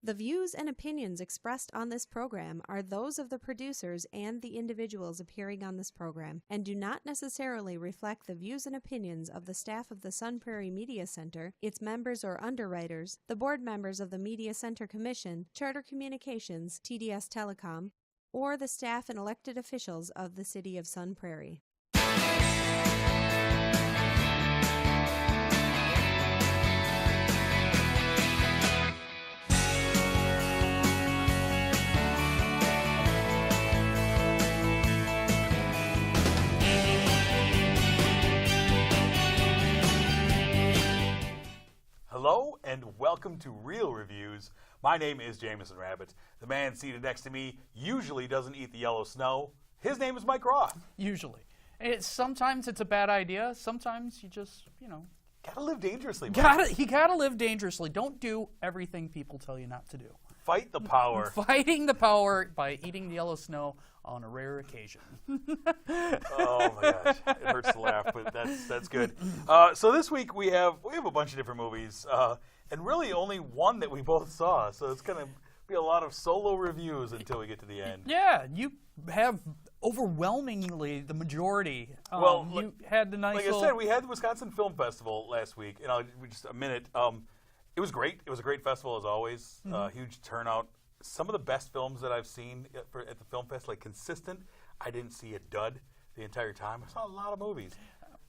The views and opinions expressed on this program are those of the producers and the individuals appearing on this program and do not necessarily reflect the views and opinions of the staff of the Sun Prairie Media Center, its members or underwriters, the board members of the Media Center Commission, Charter Communications, TDS Telecom, or the staff and elected officials of the City of Sun Prairie. Hello and welcome to Real Reviews. My name is Jamison Rabbitt. The man seated next to me usually doesn't eat the yellow snow. His name is Mike Roth. Usually. Sometimes it's a bad idea. Sometimes you just, Gotta live dangerously, Mike. You gotta live dangerously. Don't do everything people tell you not to do. Fight the power. Fighting the power by eating the yellow snow on a rare occasion. Oh my gosh, it hurts to laugh, but that's good. So this week we have a bunch of different movies, and really only one that we both saw. So it's gonna be a lot of solo reviews until we get to the end. Yeah, you have overwhelmingly the majority. You had the nice. Like I said, we had the Wisconsin Film Festival last week, and just a minute. It was great. It was a great festival as always. Huge turnout. Some of the best films that I've seen at the film fest, like consistent. I didn't see a dud the entire time. I saw a lot of movies.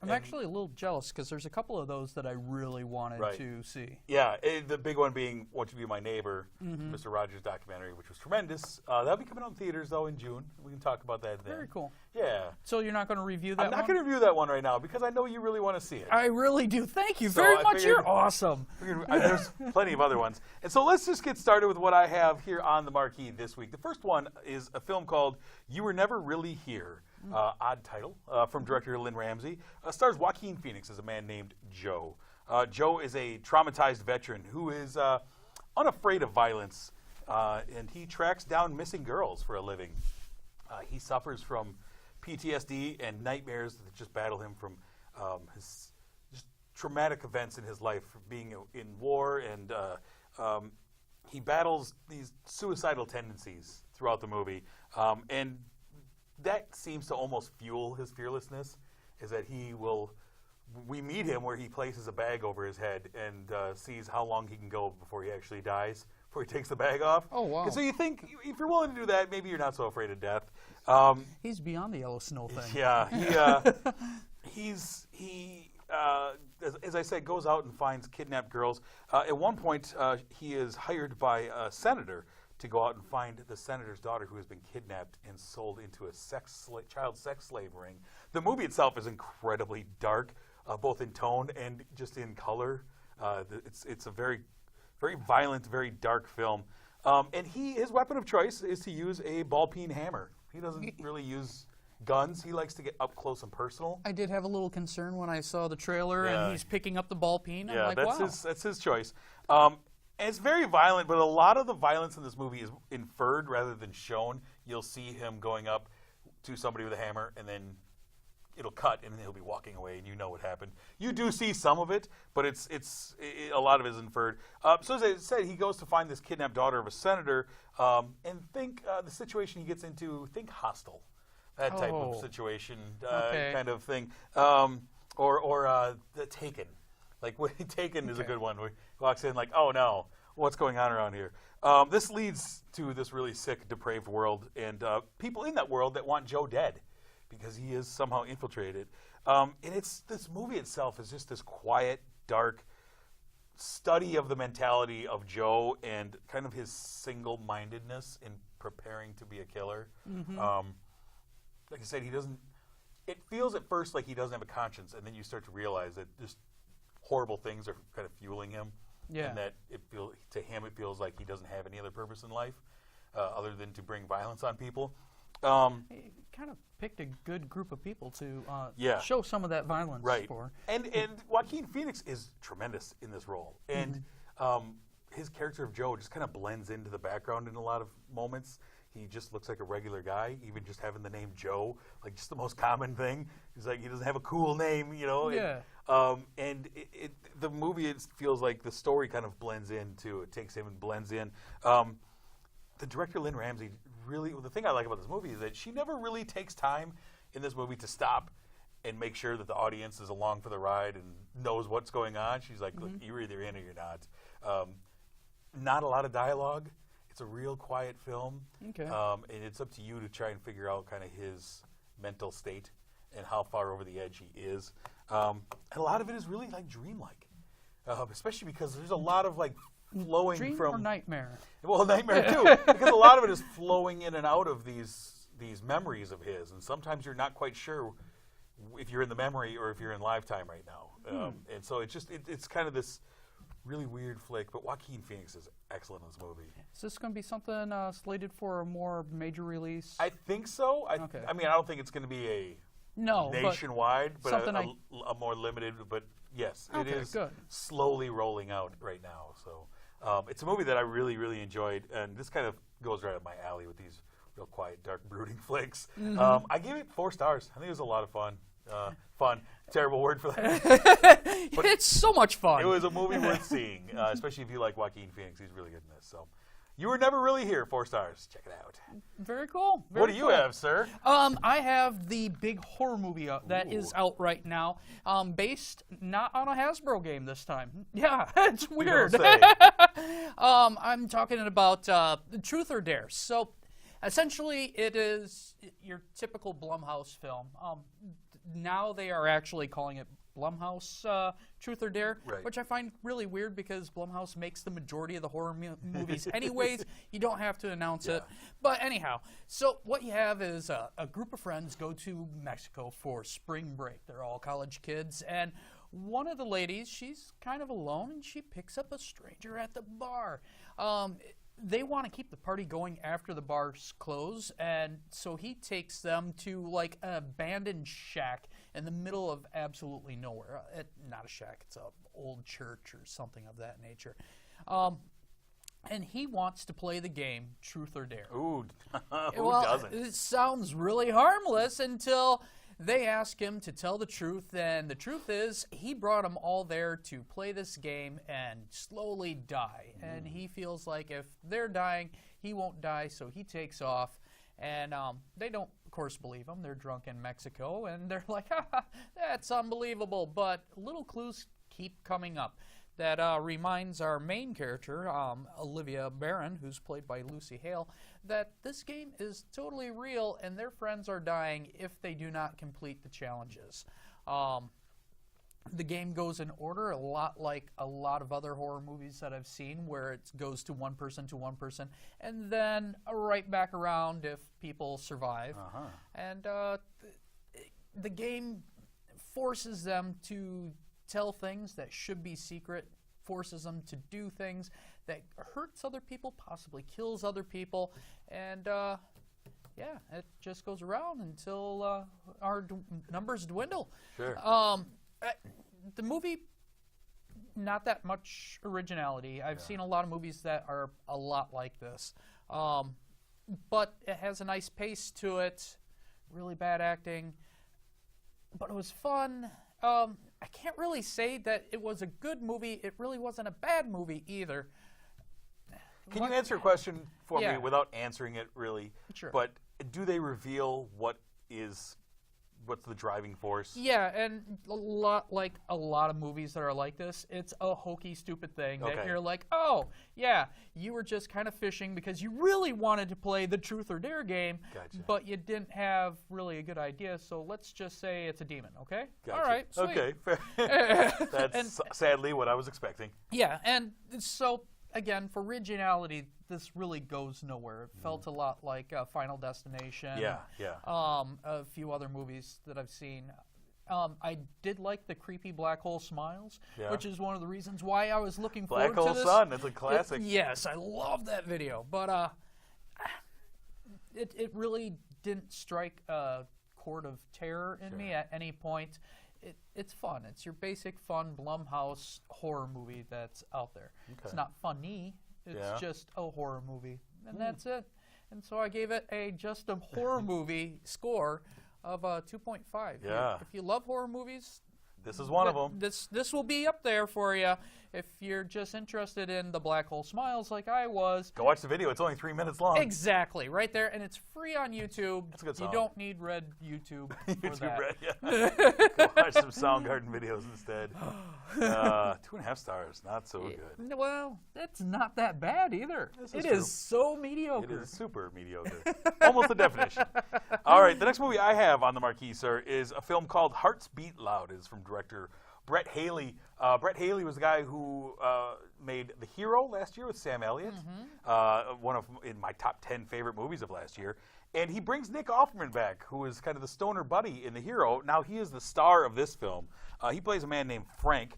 I'm actually a little jealous because there's a couple of those that I really wanted to see. Yeah, the big one being "Won't You Be My Neighbor," Mr. Rogers' documentary, which was tremendous. That'll be coming out in theaters though in June. We can talk about that then. Very cool. Yeah. So you're not going to review that one? I'm not going to review that one right now because I know you really want to see it. I really do. Thank you very much. You're awesome. There's plenty of other ones. And so let's just get started with what I have here on the marquee this week. The first one is a film called "You Were Never Really Here." Odd title from director Lynn Ramsey. Stars Joaquin Phoenix as a man named Joe. Joe is a traumatized veteran who is unafraid of violence, and he tracks down missing girls for a living. He suffers from PTSD and nightmares that just battle him from his just traumatic events in his life, from being in war, and he battles these suicidal tendencies throughout the movie. And that seems to almost fuel his fearlessness, is that we meet him where he places a bag over his head and sees how long he can go before he actually dies, before he takes the bag off. Oh, wow. And so you think, if you're willing to do that, maybe you're not so afraid of death. He's beyond the yellow snow thing. Yeah, as I said, goes out and finds kidnapped girls. At one point, he is hired by a senator to go out and find the senator's daughter who has been kidnapped and sold into a child sex slave ring. The movie itself is incredibly dark, both in tone and just in color. It's a very, very violent, very dark film. And his weapon of choice is to use a ball-peen hammer. He doesn't really use guns. He likes to get up close and personal. I did have a little concern when I saw the trailer and he's picking up the ball peen. Yeah, I'm like, wow. That's his choice. And it's very violent, but a lot of the violence in this movie is inferred rather than shown. You'll see him going up to somebody with a hammer, and then it'll cut, and then he'll be walking away, and you know what happened. You do see some of it, but a lot of it is inferred. So as I said, he goes to find this kidnapped daughter of a senator, and think the situation he gets into, think Hostel, that type of situation, kind of thing, or the Taken. Like, Taken is a good one. Where he walks in like, oh no, what's going on around here? This leads to this really sick, depraved world, and people in that world that want Joe dead because he is somehow infiltrated. And this movie itself is just this quiet, dark study of the mentality of Joe and kind of his single-mindedness in preparing to be a killer. Like I said, it feels at first like he doesn't have a conscience, and then you start to realize that just horrible things are kind of fueling him, and that to him it feels like he doesn't have any other purpose in life other than to bring violence on people. He kind of picked a good group of people to show some of that violence for. And Joaquin Phoenix is tremendous in this role, and his character of Joe just kind of blends into the background in a lot of moments. He just looks like a regular guy, even just having the name Joe, like just the most common thing. He's like, he doesn't have a cool name, you know. Yeah. And the movie, it feels like the story kind of blends in, too. It takes him and blends in. The director, Lynn Ramsey, really, the thing I like about this movie is that she never really takes time in this movie to stop and make sure that the audience is along for the ride and knows what's going on. She's like, look, you're either in or you're not. Not a lot of dialogue. It's a real quiet film. Okay. And it's up to you to try and figure out kind of his mental state and how far over the edge he is. And a lot of it is really like dreamlike, especially because there's a lot of like flowing Dream from or nightmare? Well, nightmare too, because a lot of it is flowing in and out of these memories of his, and sometimes you're not quite sure if you're in the memory or if you're in lifetime right now. And so it's kind of this really weird flick, but Joaquin Phoenix is excellent in this movie. Is this going to be something slated for a more major release? I think so. Okay. I mean, I don't think it's going to be a nationwide, but a more limited. But yes, it is slowly rolling out right now. So it's a movie that I really, really enjoyed, and this kind of goes right up my alley with these real quiet, dark, brooding flicks. I gave it 4 stars. I think it was a lot of fun. Terrible word for that. But it's so much fun. It was a movie worth seeing, especially if you like Joaquin Phoenix. He's really good in this. So, You Were Never Really Here, 4 stars. Check it out. Very cool. What do you have, sir? I have the big horror movie that is out right now, based not on a Hasbro game this time. Yeah, it's weird. I'm talking about Truth or Dare. So, essentially, it is your typical Blumhouse film. Now they are actually calling it Blumhouse Truth or Dare, which I find really weird because Blumhouse makes the majority of the horror movies anyways. You don't have to announce it. But anyhow, so what you have is a group of friends go to Mexico for spring break. They're all college kids, and one of the ladies, she's kind of alone, and she picks up a stranger at the bar. They want to keep the party going after the bars close, and so he takes them to like an abandoned shack in the middle of absolutely nowhere. Not a shack, it's an old church or something of that nature. And he wants to play the game Truth or Dare. Ooh, who doesn't? It sounds really harmless until they ask him to tell the truth, and the truth is he brought them all there to play this game and slowly die. And he feels like if they're dying, he won't die, so he takes off. And they don't, of course, believe him. They're drunk in Mexico, and they're like, ha, that's unbelievable. But little clues keep coming up. That reminds our main character, Olivia Barron, who's played by Lucy Hale, that this game is totally real and their friends are dying if they do not complete the challenges. The game goes in order, a lot like a lot of other horror movies that I've seen, where it goes to one person, and then right back around if people survive. And the game forces them to tell things that should be secret, forces them to do things that hurts other people, possibly kills other people, and it just goes around until our numbers dwindle. Sure. The movie, not that much originality. I've seen a lot of movies that are a lot like this, but it has a nice pace to it, really bad acting, but it was fun. I can't really say that it was a good movie. It really wasn't a bad movie either. Can you answer a question for me without answering it really? Sure. But do they reveal what's the driving force? Yeah, and a lot of movies that are like this, it's a hokey, stupid thing that you're like, oh, yeah, you were just kind of fishing because you really wanted to play the Truth or Dare game, but you didn't have really a good idea, so let's just say it's a demon, okay? Gotcha. All right, sweet. Okay, fair. That's sadly what I was expecting. Yeah, and so, again, for originality, this really goes nowhere. It felt a lot like Final Destination. Yeah. A few other movies that I've seen. I did like the creepy Black Hole Smiles, which is one of the reasons why I was looking forward to this. Black Hole Sun, it's a classic. Yes, I love that video. But it really didn't strike a chord of terror in me at any point. It's fun. It's your basic fun Blumhouse horror movie that's out there. It's not funny. It's just a horror movie, and that's it. And so I gave it just a horror movie score of 2.5. Yeah. If you love horror movies, This is one of them. This will be up there for you if you're just interested in the Black Hole Smiles like I was. Go watch the video. It's only 3 minutes long. Exactly, right there, and it's free on YouTube. That's a good song. You don't need red YouTube for YouTube that. Red, yeah. Go watch some Soundgarden videos instead. 2.5 stars, not so good. Well, that's not that bad either. It true. is so mediocre. It is super mediocre. Almost the definition. All right, the next movie I have on the marquee, sir, is a film called Hearts Beat Loud. It is from director Brett Haley. Brett Haley was the guy who made The Hero last year with Sam Elliott, one of in my top 10 favorite movies of last year. And he brings Nick Offerman back, who is kind of the stoner buddy in The Hero. Now he is the star of this film. He plays a man named Frank.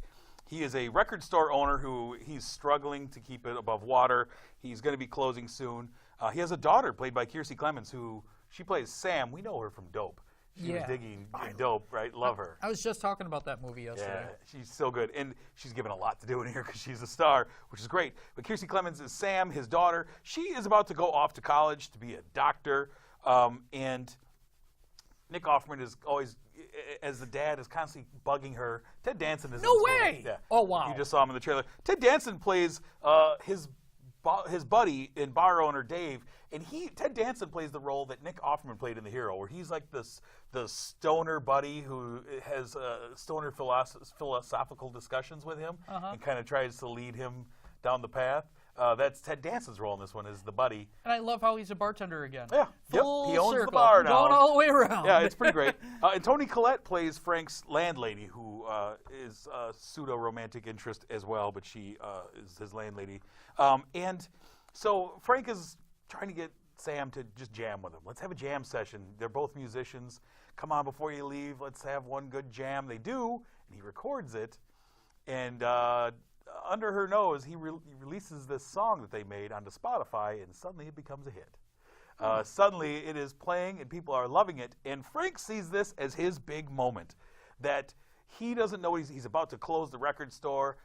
He is a record store owner who he's struggling to keep it above water. He's going to be closing soon. He has a daughter played by Kiersey Clemons, who she plays Sam. We know her from Dope. She was digging Dope, right? Love her. I was just talking about that movie yesterday. Yeah, she's so good. And she's given a lot to do in here because she's a star, which is great. But Kiersey Clemons is Sam, his daughter. She is about to go off to college to be a doctor. And Nick Offerman is always, as the dad, is constantly bugging her. Ted Danson is No way! Yeah. Oh, wow. You just saw him in the trailer. Ted Danson plays his buddy and bar owner Dave, and Ted Danson plays the role that Nick Offerman played in The Hero, where he's like the stoner buddy who has stoner philosophical discussions with him and kind of tries to lead him down the path. That's Ted Danson's role in this one, is the buddy. And I love how he's a bartender again. Yeah, Full he owns circle. the bar now. Going all the way around. Yeah, it's pretty great. And Toni Collette plays Frank's landlady, who is a pseudo-romantic interest as well, but she is his landlady. And so Frank is trying to get Sam to just jam with him. Let's have a jam session. They're both musicians. Come on, before you leave, let's have one good jam. They do, and he records it. And under her nose, he releases this song that they made onto Spotify, and suddenly it becomes a hit. Suddenly it is playing, and people are loving it. And Frank sees this as his big moment, that he doesn't know he's about to close the record store.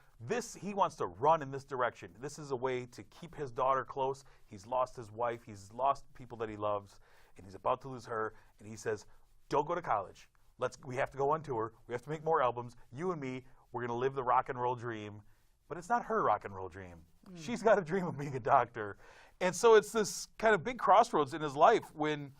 He wants to run in this direction. This is a way to keep his daughter close. He's lost his wife. He's lost people that he loves, and he's about to lose her. And he says, don't go to college. We have to go on tour. We have to make more albums. You and me, we're going to live the rock and roll dream. But it's not her rock and roll dream. She's got a dream of being a doctor. And so it's this kind of big crossroads in his life when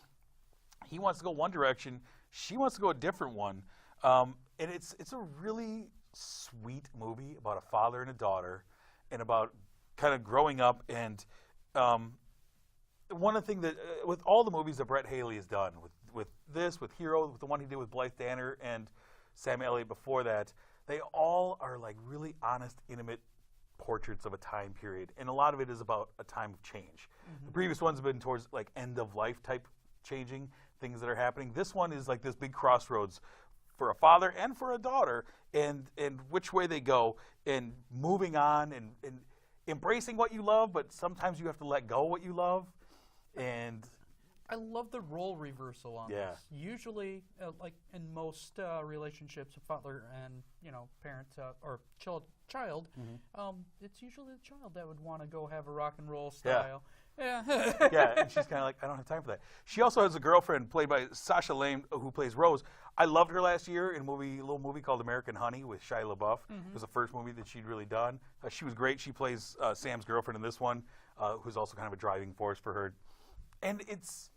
he wants to go one direction, she wants to go a different one. And it's a really sweet movie about a father and a daughter and about kind of growing up. And one of the things that, with all the movies that Brett Haley has done, with this, with Hero, with the one he did with Blythe Danner and Sam Elliott before that, they all are like really honest, intimate portraits of a time period. And a lot of it is about a time of change. The previous ones have been towards like end of life type changing, things that are happening. This one is like this big crossroads for a father and for a daughter, and which way they go, and moving on and embracing what you love, but sometimes you have to let go what you love. And I love the role reversal on this. Usually, like in most relationships, a father and parent or child, it's usually the child that would want to go have a rock and roll style. Yeah. Yeah, and she's kind of like, I don't have time for that. She also has a girlfriend played by Sasha Lane, who plays Rose. I loved her last year in a little movie called American Honey with Shia LaBeouf. It was the first movie that she'd really done. She was great. She plays Sam's girlfriend in this one, who's also kind of a driving force for her. And it's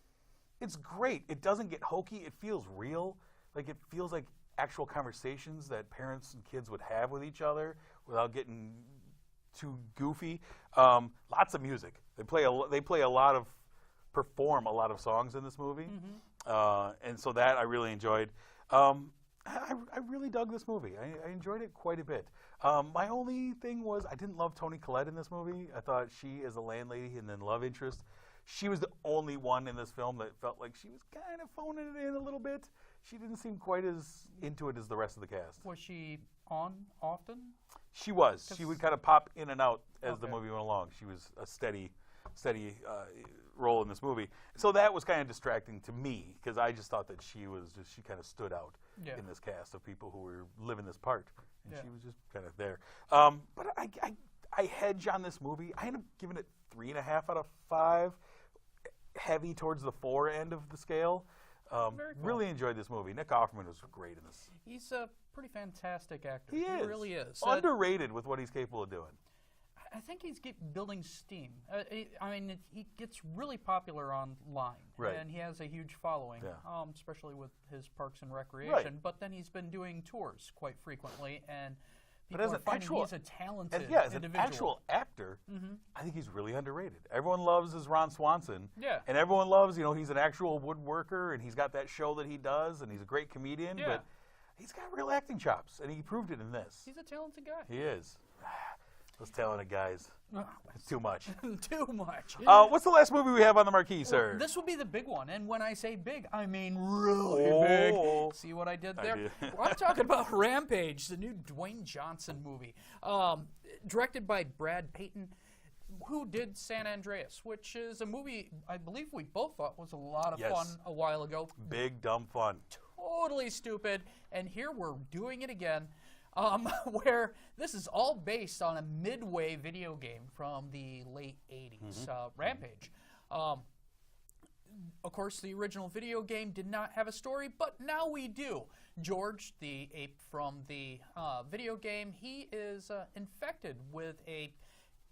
great. It doesn't get hokey. It feels real. Like it feels like actual conversations that parents and kids would have with each other without getting too goofy. Lots of music. They perform a lot of songs in this movie, and so that I really enjoyed. I really dug this movie. I enjoyed it quite a bit. My only thing was I didn't love Toni Collette in this movie. I thought she, as a landlady and then love interest, she was the only one in this film that felt like she was kind of phoning it in a little bit. She didn't seem quite as into it as the rest of the cast. Was she on often? She was. She would kind of pop in and out as the movie went along. She was a steady role in this movie. So that was kind of distracting to me because I just thought that she kind of stood out in this cast of people who were living this part. And she was just kind of there. But I hedge on this movie. I end up giving it 3.5 out of 5. Heavy towards the 4 end of the scale. Very cool. Really enjoyed this movie. Nick Offerman was great in this. He's a pretty fantastic actor. He is. Really is. Underrated with what he's capable of doing. I think he's building steam. He gets really popular online, Right. and he has a huge following, Yeah. especially with his Parks and Recreation. Right. But then he's been doing tours quite frequently, and But people as are an finding actual, he's a talented as an individual. actual actor, I think he's really underrated. Everyone loves his Ron Swanson. Yeah. And everyone loves, he's an actual woodworker, and he's got that show that he does, and he's a great comedian. Yeah. But he's got real acting chops, and he proved it in this. He's a talented guy. He is. Those talented guys. It's too much. Too much. What's the last movie we have on the marquee, sir? This will be the big one, and when I say big, I mean really Oh. big. See what I did I there? did. Well, I'm talking about Rampage, the new Dwayne Johnson movie, directed by Brad Payton, who did San Andreas, which is a movie I believe we both thought was a lot of Yes. fun a while ago. Big, dumb fun. Totally stupid, and here we're doing it again. Where this is all based on a Midway video game from the late 80s, Rampage. Of course, the original video game did not have a story, but now we do. George, the ape from the video game, he is infected with a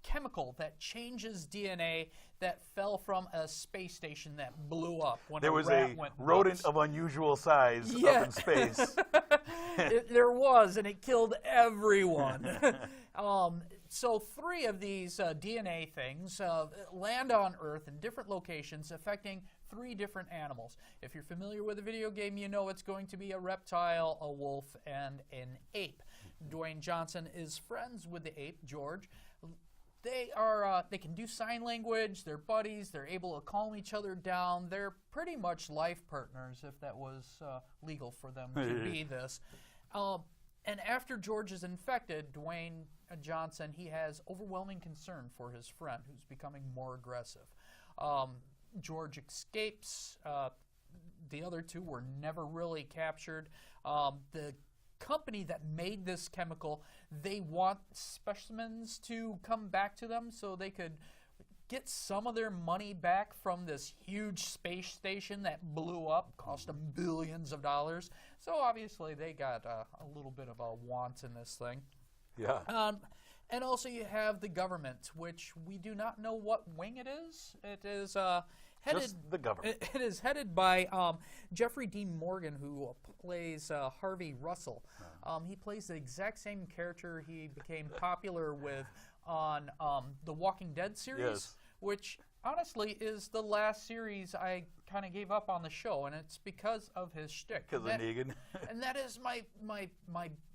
chemical that changes DNA that fell from a space station that blew up when There a was rat a went rodent nuts. of unusual size Yeah. up in space. There was, and it killed everyone. So 3 of these DNA things land on Earth in different locations, affecting 3 different animals. If you're familiar with the video game, you know it's going to be a reptile, a wolf, and an ape. Dwayne Johnson is friends with the ape, George. They can do sign language, they're buddies, they're able to calm each other down. They're pretty much life partners, if that was legal for them to be this. And after George is infected, Dwayne Johnson, he has overwhelming concern for his friend, who's becoming more aggressive. George escapes. The other 2 were never really captured. The company that made this chemical, they want specimens to come back to them so they could get some of their money back from this huge space station that blew up, cost them billions of dollars. So obviously they got a little bit of a want in this thing. Yeah. And also you have the government, which we do not know what wing it is. It is headed. Just the government. It is headed by Jeffrey Dean Morgan, who plays Harvey Russell. He plays the exact same character he became popular with on the Walking Dead series, Yes. which honestly is the last series I kind of gave up on the show, and it's because of his shtick. Because of Negan. And that is my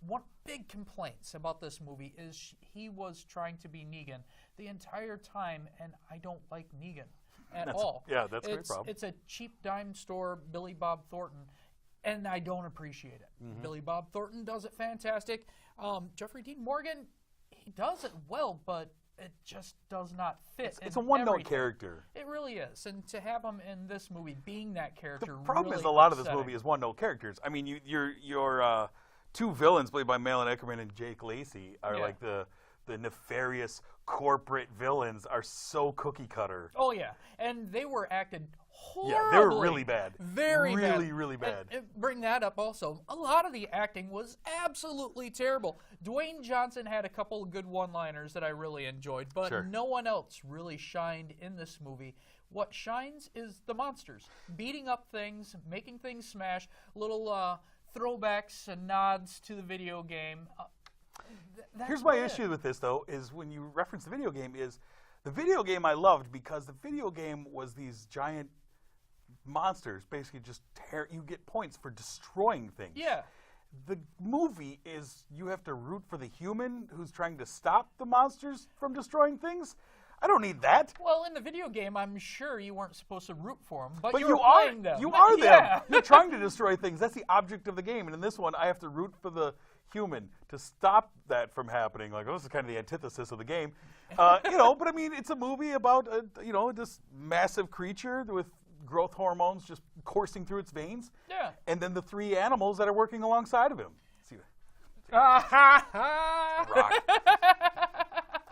one big complaints about this movie is he was trying to be Negan the entire time, and I don't like Negan at all. Yeah, that's a great problem. It's a cheap dime store Billy Bob Thornton, and I don't appreciate it. Billy Bob Thornton does it fantastic. Jeffrey Dean Morgan, he does it well, but it just does not fit. It's a one-note everything. character. It really is, and to have him in this movie being that character, The problem really is a lot of this upsetting. movie is one-note characters. I mean, your 2 villains played by Malin Eckerman and Jake Lacey are Yeah. like the nefarious corporate villains are so cookie cutter. Oh yeah, and they were acted horribly. Yeah, they were really bad. Very bad. Really, really bad. And bring that up also. A lot of the acting was absolutely terrible. Dwayne Johnson had a couple of good one-liners that I really enjoyed, but Sure. no one else really shined in this movie. What shines is the monsters. Beating up things, making things smash, little throwbacks and nods to the video game. That's Here's my about it. issue with this, though, is when you reference the video game, is the video game I loved because the video game was these giant monsters basically just you get points for destroying things. Yeah. The movie is you have to root for the human who's trying to stop the monsters from destroying things. I don't need that. Well, in the video game, I'm sure you weren't supposed to root for them, but But you you were are playing them. You are them. Yeah. You're trying to destroy things. That's the object of the game. And in this one, I have to root for the human to stop that from happening. Like, oh, this is kind of the antithesis of the game. But I mean, it's a movie about this massive creature with growth hormones just coursing through its veins. Yeah. And then the 3 animals that are working alongside of him. See, Rock.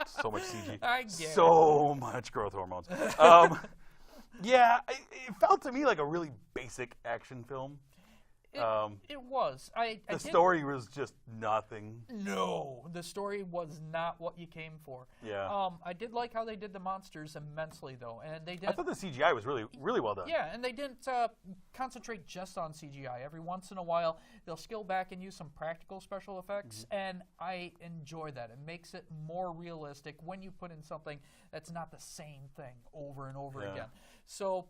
so much CG. I get it. So much growth hormones. Yeah, it felt to me like a really basic action film. It was. The story was just nothing. No, the story was not what you came for. Yeah. I did like how they did the monsters immensely, though, and they did. I thought the CGI was really, really well done. Yeah, and they didn't concentrate just on CGI. Every once in a while, they'll scale back and use some practical special effects, and I enjoy that. It makes it more realistic when you put in something that's not the same thing over and over again. So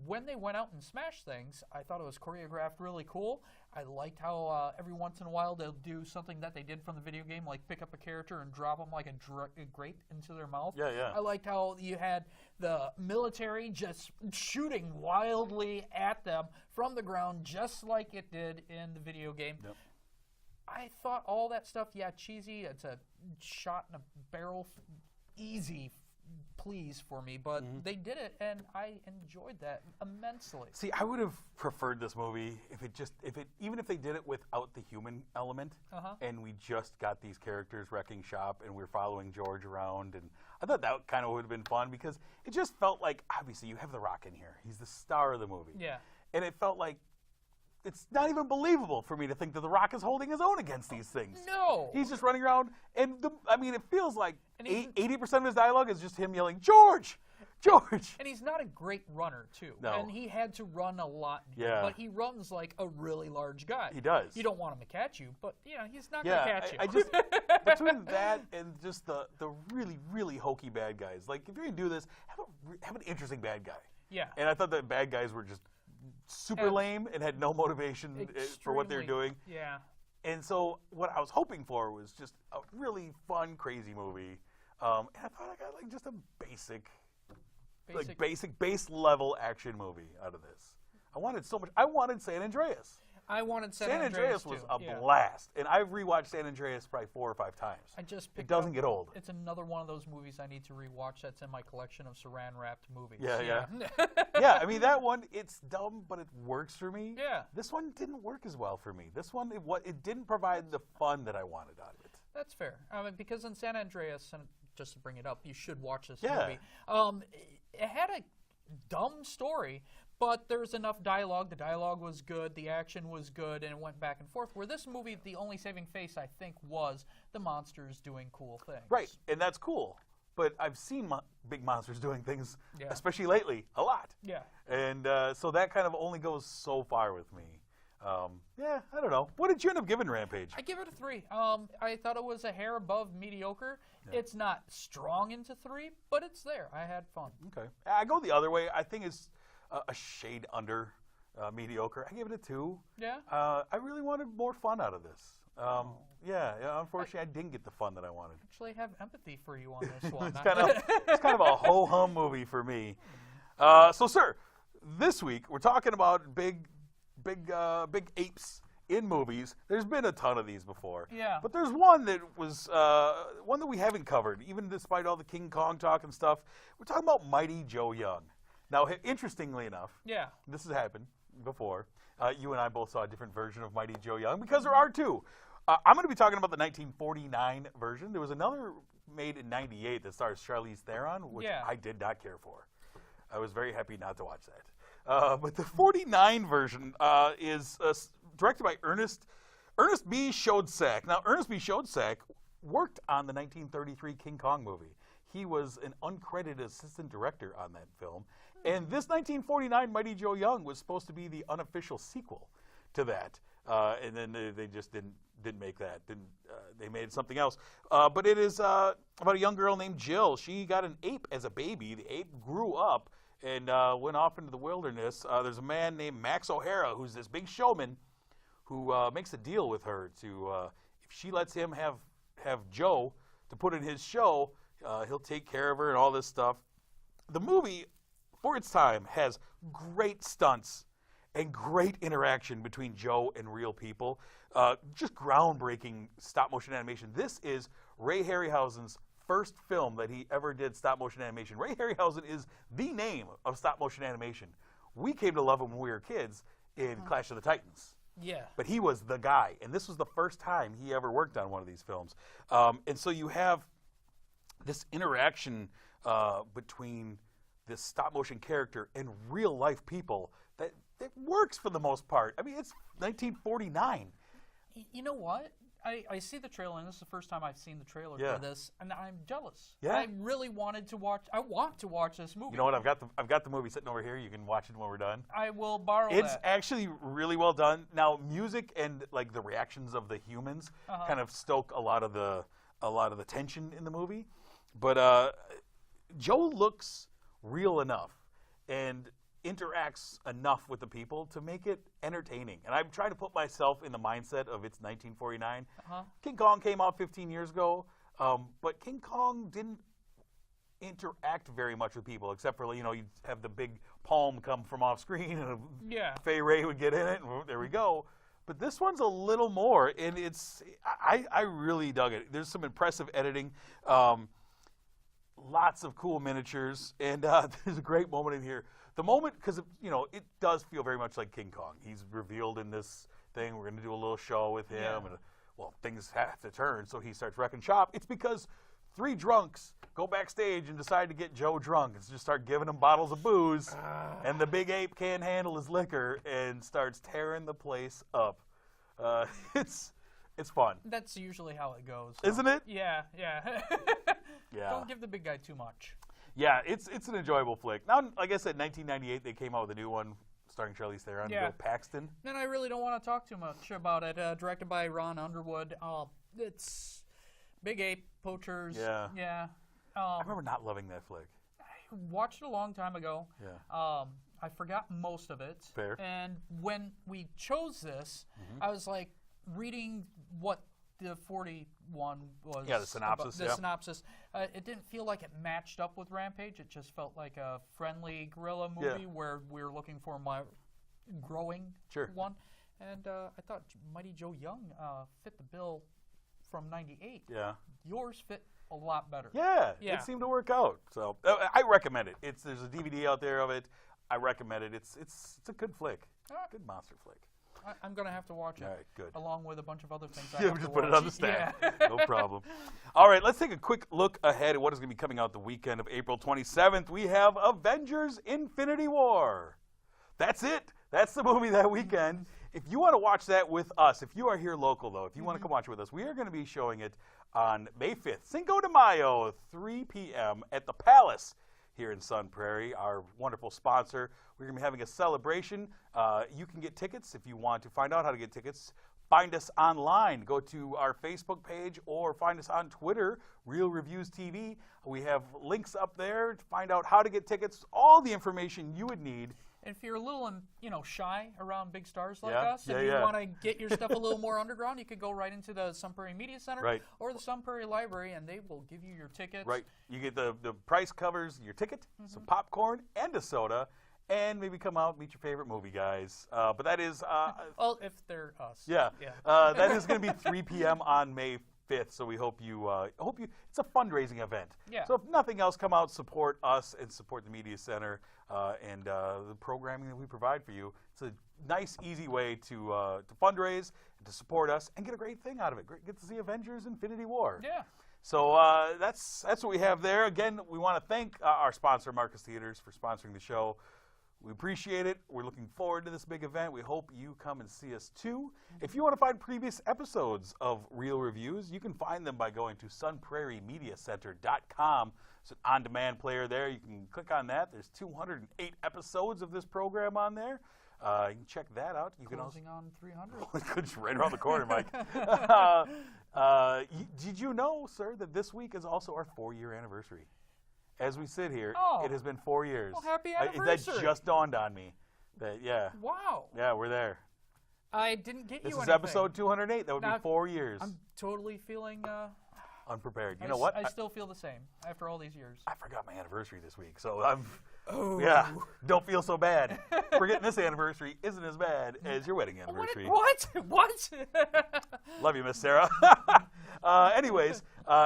when they went out and smashed things, I thought it was choreographed really cool. I liked how every once in a while they'll do something that they did from the video game, like pick up a character and drop them like a grate into their mouth. Yeah, yeah. I liked how you had the military just shooting wildly at them from the ground, just like it did in the video game. Yep. I thought all that stuff, cheesy. It's a shot in a barrel, easy please for me, but they did it, and I enjoyed that immensely. See, I would have preferred this movie even if they did it without the human element, and we just got these characters wrecking shop, and we're following George around, and I thought that kind of would have been fun because it just felt like, obviously, you have The Rock in here. He's the star of the movie. Yeah. And it felt like it's not even believable for me to think that The Rock is holding his own against these things. No. He's just running around, and it feels like 80% of his dialogue is just him yelling, George! George! And he's not a great runner, too. No. And he had to run a lot. Yeah. But he runs like a really large guy. He does. You don't want him to catch you, but, he's not going to catch you. I just, between that and just the really, really hokey bad guys, like, if you're going to do this, have an interesting bad guy. Yeah. And I thought the bad guys were just super lame and had no motivation for what they're doing. Yeah. And so what I was hoping for was just a really fun, crazy movie. And I thought I got like just a base level action movie out of this. I wanted so much. I wanted San Andreas. I wanted San Andreas was too. a blast, and I've rewatched San Andreas probably 4 or 5 times. It doesn't get old. It's another one of those movies I need to rewatch. That's in my collection of saran-wrapped movies. Yeah. Yeah, I mean, that one, it's dumb, but it works for me. Yeah. This one didn't work as well for me. This one, it didn't provide the fun that I wanted out of it. That's fair. I mean, because in San Andreas, and just to bring it up, you should watch this Yeah. movie. It had a dumb story, but there's enough dialogue. The dialogue was good, the action was good, and it went back and forth. Where this movie, the only saving face, I think, was the monsters doing cool things. Right, and that's cool. But I've seen big monsters doing things, Yeah. especially lately, a lot. Yeah. And so that kind of only goes so far with me. Yeah, I don't know. What did you end up giving Rampage? I give it a 3. I thought it was a hair above mediocre. Yeah. It's not strong into 3, but it's there. I had fun. Okay. I go the other way. I think it's a shade under mediocre. I give it a 2. Yeah? I really wanted more fun out of this. Yeah, unfortunately, I didn't get the fun that I wanted. Actually, have empathy for you on this one. It's kind of a ho-hum movie for me. So, sir, this week we're talking about big apes in movies. There's been a ton of these before. Yeah. But there's one that was one that we haven't covered, even despite all the King Kong talk and stuff. We're talking about Mightyjoyoung. Now, interestingly enough, yeah, this has happened before. You and I both saw a different version of Mightyjoyoung because there are two. I'm going to be talking about the 1949 version. There was another made in '98 that stars Charlize Theron, which I did not care for. I was very happy not to watch that. But the '49 version is directed by Ernest B. Schoedsack. Now, Ernest B. Schoedsack worked on the 1933 King Kong movie. He was an uncredited assistant director on that film. And this 1949 Mightyjoyoung was supposed to be the unofficial sequel to that. And then they just didn't make that. They made something else. But it is about a young girl named Jill. She got an ape as a baby. The ape grew up and went off into the wilderness. There's a man named Max O'Hara, who's this big showman, who makes a deal with her to, if she lets him have Joe to put in his show, he'll take care of her and all this stuff. The movie, for its time, has great stunts and great interaction between Joe and real people. Just groundbreaking stop-motion animation. This is Ray Harryhausen's first film that he ever did stop-motion animation. Ray Harryhausen is the name of stop-motion animation. We came to love him when we were kids in Clash of the Titans. Yeah. But he was the guy, and this was the first time he ever worked on one of these films. And so you have this interaction between this stop-motion character and real-life people that works for the most part. I mean, it's 1949. You know what? I see the trailer, and this is the first time I've seen the trailer Yeah. for this, and I'm jealous. Yeah. I really wanted to watch. I want to watch this movie. You know what? I've got the movie sitting over here. You can watch it when we're done. I will borrow It's that. actually really well done. Now, music and like the reactions of the humans kind of stoke a lot of the tension in the movie. But Joe looks real enough and interacts enough with the people to make it entertaining. And I'm trying to put myself in the mindset of it's 1949. King Kong came out 15 years ago, but King Kong didn't interact very much with people, except for, you'd have the big palm come from off screen and Fay Ray would get in it, and there we go. But this one's a little more, and I really dug it. There's some impressive editing, lots of cool miniatures, and there's a great moment in here. The moment, because it does feel very much like King Kong. He's revealed in this thing. We're going to do a little show with him, and things have to turn, so he starts wrecking shop. It's because 3 drunks go backstage and decide to get Joe drunk and just start giving him bottles of booze, and the big ape can't handle his liquor and starts tearing the place up. It's fun. That's usually how it goes. So. Isn't it? Yeah. Yeah. Don't give the big guy too much. Yeah, it's an enjoyable flick. Now, like I said, 1998, they came out with a new one starring Charlize Theron and Bill Paxton. And I really don't want to talk too much about it. Directed by Ron Underwood. It's Big Ape, Poachers. Yeah. I remember not loving that flick. I watched it a long time ago. Yeah. I forgot most of it. Fair. And when we chose this, I was like reading what the 41 was. Yeah, the synopsis. The synopsis. It didn't feel like it matched up with Rampage. It just felt like a friendly guerrilla movie where we're looking for my growing one. And I thought Mightyjoyoung fit the bill from 98. Yeah. Yours fit a lot better. Yeah, it seemed to work out. So I recommend it. There's a DVD out there of it. I recommend it. It's a good flick. Good monster flick. I'm going to have to watch it. All right, good. Along with a bunch of other things. Yeah, just put it on the stack. No problem. All right, let's take a quick look ahead at what is going to be coming out the weekend of April 27th. We have Avengers Infinity War. That's it. That's the movie that weekend. If you want to watch that with us, if you are here local, though, if you want to come watch it with us, we are going to be showing it on May 5th, Cinco de Mayo, 3 p.m. at the Palace here in Sun Prairie, our wonderful sponsor. We're going to be having a celebration. You can get tickets if you want to find out how to get tickets. Find us online. Go to our Facebook page or find us on Twitter, Real Reviews TV. We have links up there to find out how to get tickets, all the information you would need. And if you're a little, shy around big stars like us, and you want to get your stuff a little more underground, you could go right into the Sun Prairie Media Center or the Sun Prairie Library, and they will give you your tickets. Right. You get the price covers your ticket, some popcorn, and a soda, and maybe come out and meet your favorite movie guys. But that is... well, if they're us. Yeah. That is going to be 3 p.m. on May 5th, so we hope you it's a fundraising event. Yeah. So if nothing else, come out, support us, and support the Media Center and the programming that we provide for you. It's a nice, easy way to fundraise, and to support us, and get a great thing out of it. Get to see Avengers Infinity War. Yeah. So that's what we have there. Again, we want to thank our sponsor, Marcus Theaters, for sponsoring the show. We appreciate it. We're looking forward to this big event. We hope you come and see us too. If you want to find previous episodes of Real Reviews, you can find them by going to sunprairiemediacenter.com. It's an on-demand player there. You can click on that. There's 208 episodes of this program on there. You can check that out. You Closing can on 300. It's right around the corner, Mike. Did you know, sir, that this week is also our 4-year anniversary? As we sit here, it has been 4 years. Well, happy anniversary. That just dawned on me. Wow. Yeah, we're there. I didn't get This you is anything. episode 208. That would be 4 years. I'm totally feeling... unprepared. You know what? I still feel the same after all these years. I forgot my anniversary this week, so don't feel so bad. Forgetting this anniversary isn't as bad as your wedding anniversary. What? Love you, Miss Sarah. Anyways,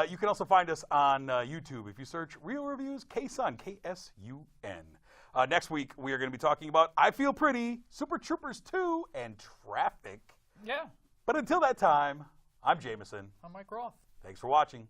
you can also find us on YouTube if you search Real Reviews K-Sun, K-S-U-N. Next week, we are going to be talking about I Feel Pretty, Super Troopers 2, and Traffic. Yeah. But until that time, I'm Jamison. I'm Mike Roth. Thanks for watching.